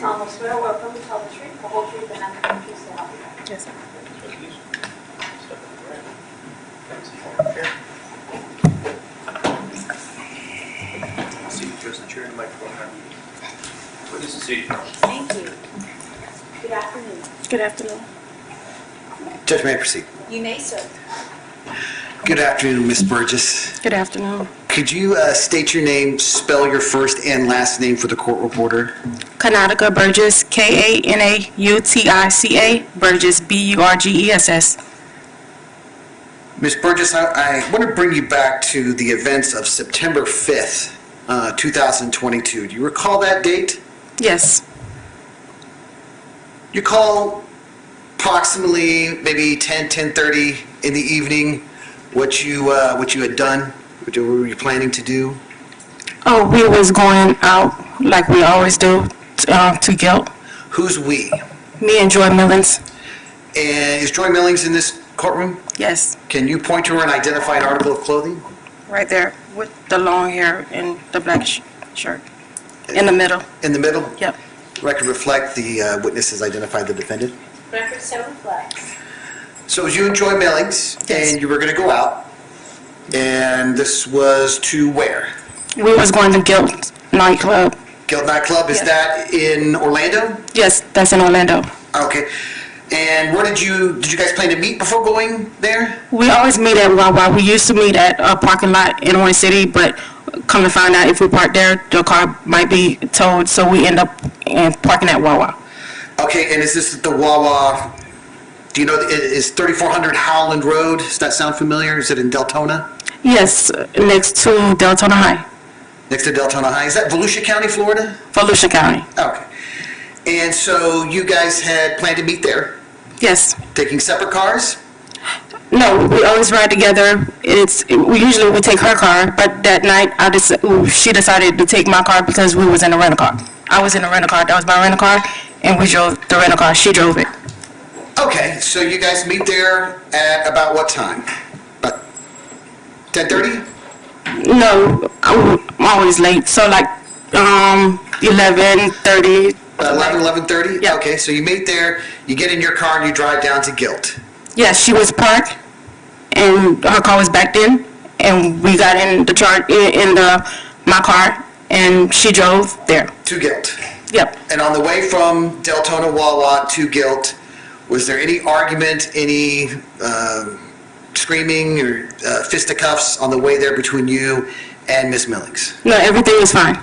solemnly swear or affirm to tell the truth, the whole truth, and nothing but the truth, so help you God. Yes, sir. Signatures and chair and microphone. Witness and seat. Thank you. Good afternoon. Good afternoon. Judge, may I proceed? You may, sir. Good afternoon, Ms. Burgess. Good afternoon. Could you state your name, spell your first and last name for the court reporter? Kanatica Burgess, K-A-N-A-U-T-I-C-A, Burgess, B-U-R-G-E-S-S. Ms. Burgess, I want to bring you back to the events of September 5th, 2022. Do you recall that date? Yes. You recall approximately maybe 10:30 in the evening what you had done, what you were planning to do? Oh, we was going out like we always do to Guilt. Who's we? Me and Joy Millings. And is Joy Millings in this courtroom? Yes. Can you point to her and identify an article of clothing? Right there with the long hair and the black shirt. In the middle. In the middle? Yep. Record reflect the witnesses identified the defendant. Record so reflects. So it was you and Joy Millings, Yes. and you were going to go out, and this was to where? We was going to Guilt nightclub. Guild Nightclub, is Yes. that in Orlando? Yes, that's in Orlando. Okay. And where did you guys plan to meet before going there? We always meet at Wawa. We used to meet at a parking lot in Orange City, but come to find out if we park there, the car might be towed, so we end up parking at Wawa. Okay, and is this the Wawa, do you know, is 3400 Howland Road, does that sound familiar? Is it in Deltona? Yes, next to Deltona High, Next to Deltona High, is that Volusia County, Florida? Volusia County. Okay. And so you guys had planned to meet there, Yes. taking separate cars? No, we always ride together. We usually would take her car, but that night she decided to take my car because we was in a rental car. I was in a rental car. That was my rental car, and we drove the rental car. She drove it. Okay, so you guys meet there at about what time? About 10:30? No, I'm always late. So like 11:30. 11:30? Yeah. Okay, so you meet there, you get in your car, and you drive down to Guilt. Yes, she was parked, and her car was backed in, and we got in my car, and she drove there. To Guilt. Yep. And on the way from Deltona Wawa to Guilt, was there any argument, any screaming or fisticuffs on the way there between you and Miss Millings? No, everything was fine.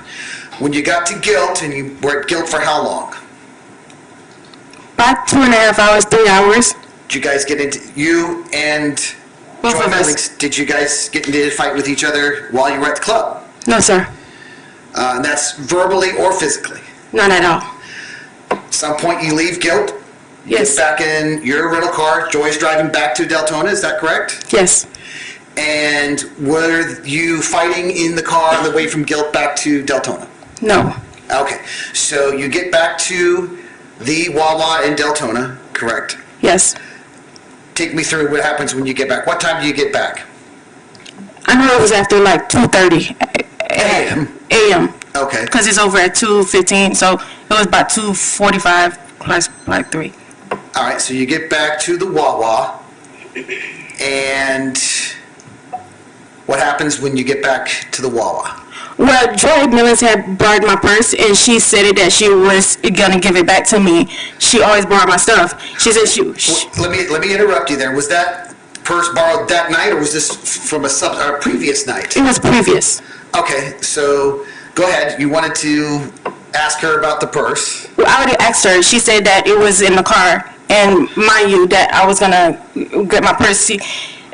When you got to Guilt, and you were at Guilt for how long? About 2.5 hours, 3 hours. Did you guys get into, you and Both Joy of us. Millings, did you guys get into a fight with each other while you were at the club? No, sir. And that's verbally or physically? None at all. At some point you leave Guilt, Yes. get back in your rental car, Joy's driving back to Deltona, is that correct? Yes. And were you fighting in the car on the way from Guilt back to Deltona? No. Okay, so you get back to the Wawa in Deltona, correct? Yes. Take me through what happens when you get back. What time do you get back? I know it was after like 2:30 A.M.? a.m. Okay, because it's over at 2:15, so it was about 2:45 plus like 3. all right, so you get back to the Wawa, and what happens when you get back to the Wawa? Well, Joy Millings had borrowed my purse, and she said that she was gonna give it back to me. She always borrowed my stuff. She said Let me interrupt you there. Was that purse borrowed that night, or was this from a previous night? it was previous. Okay, so go ahead. You wanted to ask her about the purse. Well, I already asked her. She said that it was in the car, and mind you, that I was gonna get my purse. See,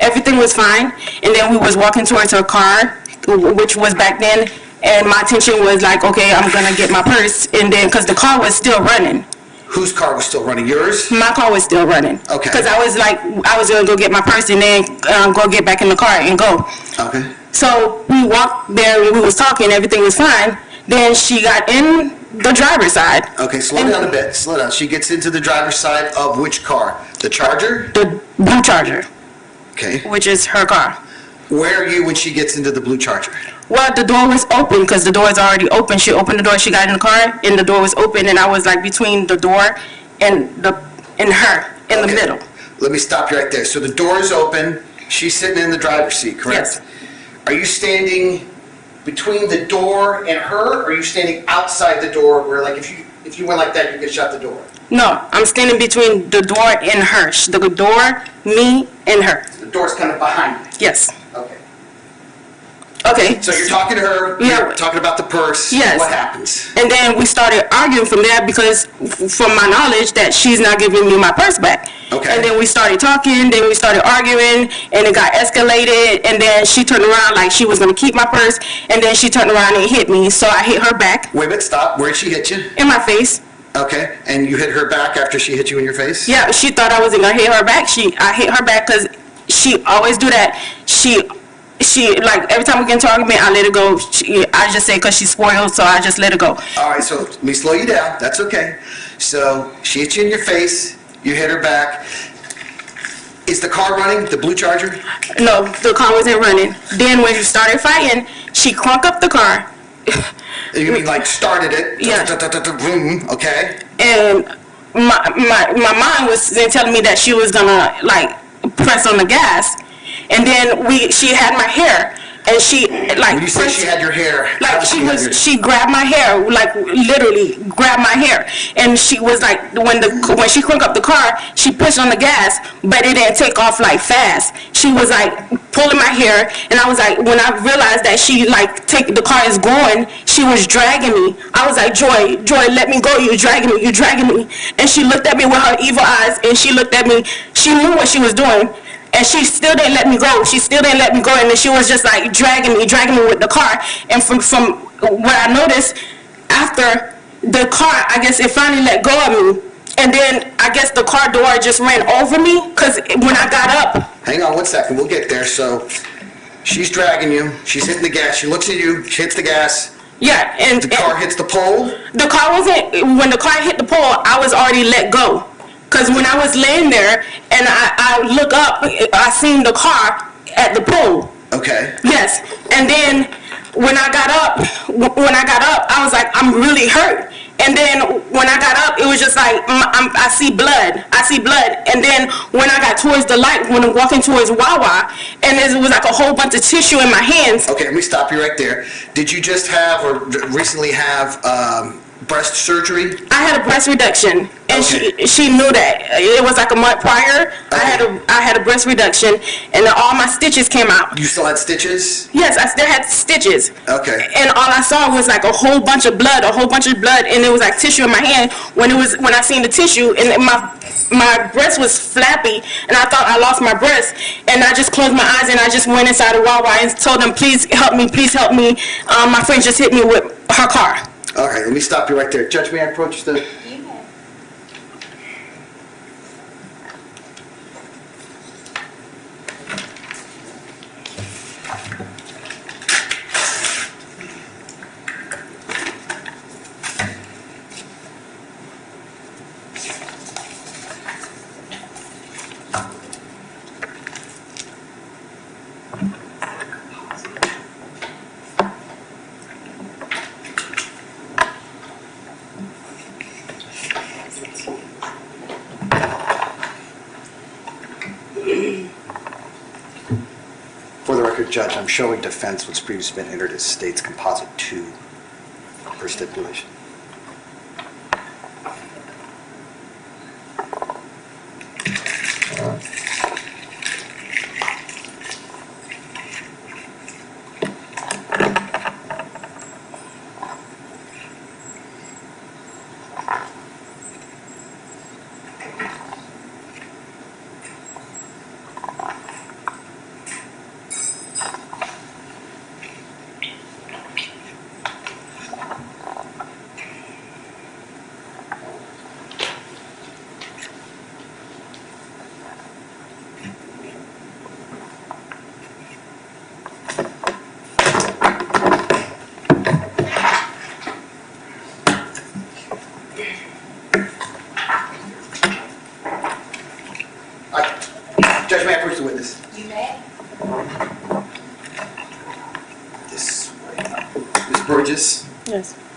everything was fine, and then we was walking towards her car, which was back then, and my intention was like, okay, I'm gonna get my purse, and then because the car was still running. Whose car was still running? Yours? My car was still running. Okay. Because I was gonna go get my purse and then go get back in the car and go. Okay. So we walked there, we was talking, everything was fine. Then she got in the driver's side. Okay, slow down a bit. Slow down. She gets into the driver's side of which car? The Charger? The blue Charger, Okay. which is her car. Where are you when she gets into the blue Charger? Well, the door was open because the door is already open. She opened the door, she got in the car, and the door was open, and I was like between the door and her in the Okay. middle. Let me stop you right there. So the door is open, she's sitting in the driver's seat, correct? Yes. Are you standing between the door and her, or are you standing outside the door where, like, if you went like that, you could shut the door? No, I'm standing between the door and her. The door, me, and her. The door's kind of behind you. Yes. Okay. Okay. So you're talking to her, Yeah. you're talking about the purse. Yes. What happens? And then we started arguing from there because, from my knowledge, that she's not giving me my purse back. Okay. And then we started talking, then we started arguing, and it got escalated, and then she turned around like she was going to keep my purse, and then she turned around and hit me, so I hit her back Wait a minute, stop. Where'd she hit you? in my face. Okay. And you hit her back after she hit you in your face? Yeah, she thought I wasn't going to hit her back. I hit her back because she always do that. She like, every time we get into an argument, I let it go. I just say because she's spoiled, so I just let it go. All right, so let me slow you down. That's okay. So she hit you in your face, you hit her back. Is the car running, the blue Charger? No, the car wasn't running. Then when you started fighting, she crunk up the car. You mean like started it? Yeah. Vroom, okay. And my mind was then telling me that she was gonna like press on the gas. And then she had my hair, and she like When you say she had your hair, how like did she grabbed my hair, like literally grabbed my hair, and she was like when she cranked up the car, she pushed on the gas, but it didn't take off like fast. She was like pulling my hair, and I was like, when I realized that she like the car is going, she was dragging me. I was like, Joy, let me go, you're dragging me. And she looked at me with her evil eyes, and she looked at me, she knew what she was doing. And she still didn't let me go. And then she was just like dragging me with the car. And from what I noticed, after the car, I guess it finally let go of me. And then I guess the car door just ran over me, because when I got up. Hang on 1 second, we'll get there. So she's dragging you, she's hitting the gas, she looks at you, she hits the gas. Yeah, and The car hits the pole. the car wasn't, when the car hit the pole, I was already let go. Because when I was laying there and I look up, I seen the car at the pole. Okay. Yes. And then when I got up, I was like, I'm really hurt. And then when I got up, it was just like, I see blood. And then when I got towards the light, when I'm walking towards Wawa, and it was like a whole bunch of tissue in my hands. Okay, let me stop you right there. Did you just have or recently have breast surgery? I had a breast reduction, and Okay. she knew that. It was like a month prior. I had a breast reduction, and then all my stitches came out. You still had stitches? Yes, I still had stitches. Okay. And all I saw was like a whole bunch of blood, and it was like tissue in my hand. When I seen the tissue, and my breast was flappy, and I thought I lost my breast, and I just closed my eyes and I just went inside of Wawa and told them, please help me. My friend just hit me with her car. All right, let me stop you right there. Judge, may I approach the... You may. For the record, Judge, I'm showing defense what's previously been entered as State's Composite 2 for stipulation.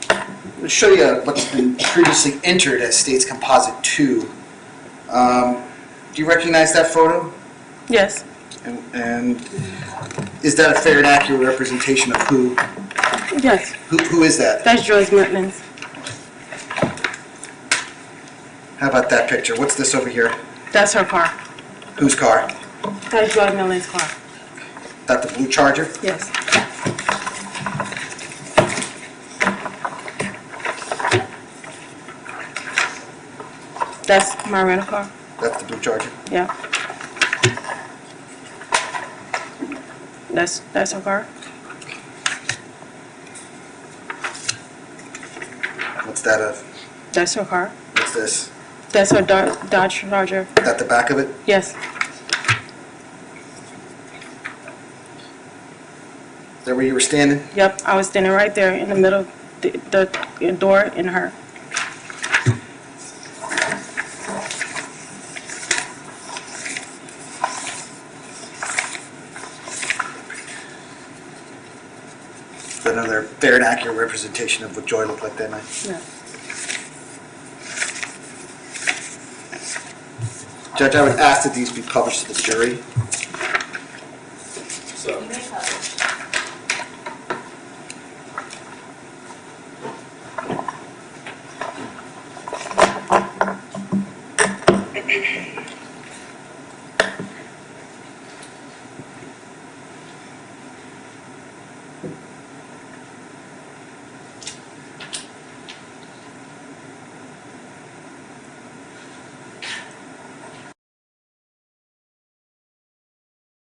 I'll show you what's been previously entered as State's Composite 2. Do you recognize that photo? Yes. And is that a fair and accurate representation of who? Yes. Who is that? That's Joyce Millings. How about that picture? What's this over here? That's her car. Whose car? That's Joyce Millings' car. That the blue Charger? Yes. That's my rental car. That's the blue Charger. Yeah. That's her car. What's that of? That's her car. What's this? That's her Dodge Charger. Is that the back of it? Yes. Is that where you were standing? Yep. I was standing right there in the middle of the door and her. Is that another fair and accurate representation of what Joy looked like that night? Yeah. Judge, I would ask that these be published to the jury. So, You may publish.